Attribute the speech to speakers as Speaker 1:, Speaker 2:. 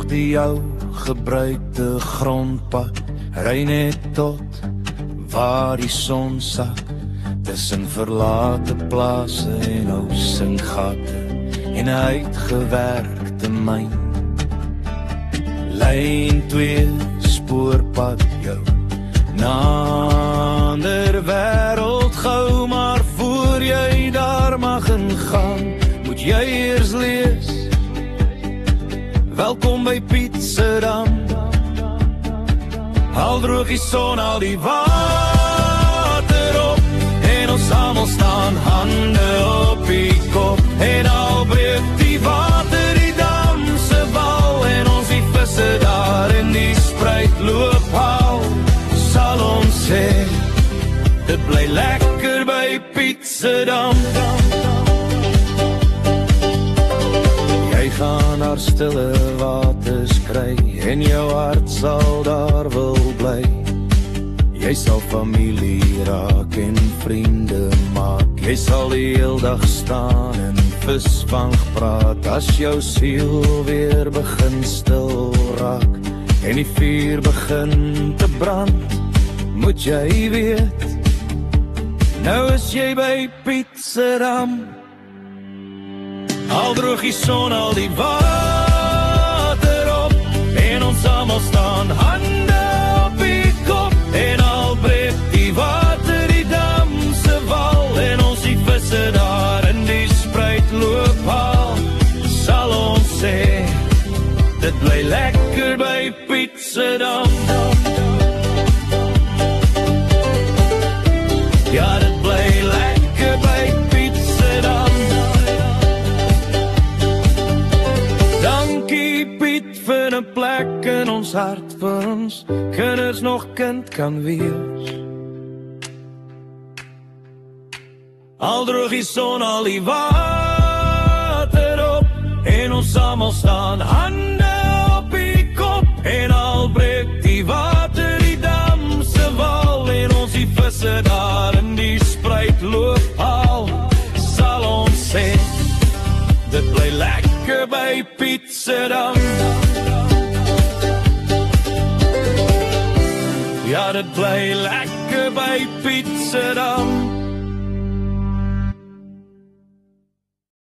Speaker 1: Volg die jou gebruikte grondpad, ry net tot waar die son sak, tussen verlate plase en ou sinkgate en 'n uitgewerkte myn. Lyn 2 spoorpad jou na 'n ander wêreld gou, maar voor jy daar mag ingaan, moet jy eers lees. Welkom by Pietserdam. Al droog die son al die water op, en ons almal staan hande op die kop, en al breek die water die dam se wal, en ons die visse daar in die spruit loop hou, sal ons sê, dit bly lekker by Pietserdam. Jy gaan naar stille waters kry, en jou hart sal daar wil bly. Jy sal familie raak en vriende maak, jy sal die heel dag staan en visvang praat, as jou siel weer begin stil raak, en die vuur begin te brand, moet jy weet, nou is jy by Pietserdam. Al droog die son al die water op, en ons almal staan hande op die kop, en al breek die water die dam se wal, en ons die visse daar in die spruit loop haal, sal ons sê, dit bly lekker by Pietserdam. Ja, dit bly lekker by Pietserdam. Dankie Piet vir 'n plek in ons hart, vir ons kinders nog kind kan wees. Al droog die son al die water op, en ons almal staan hande op die kop, en al breek die water die dam se wal, en ons die visse daar in die spruit loop haal, sal ons sê, dit bly lekker by Pietserdam. Ja, dit bly lekker by Pietserdam.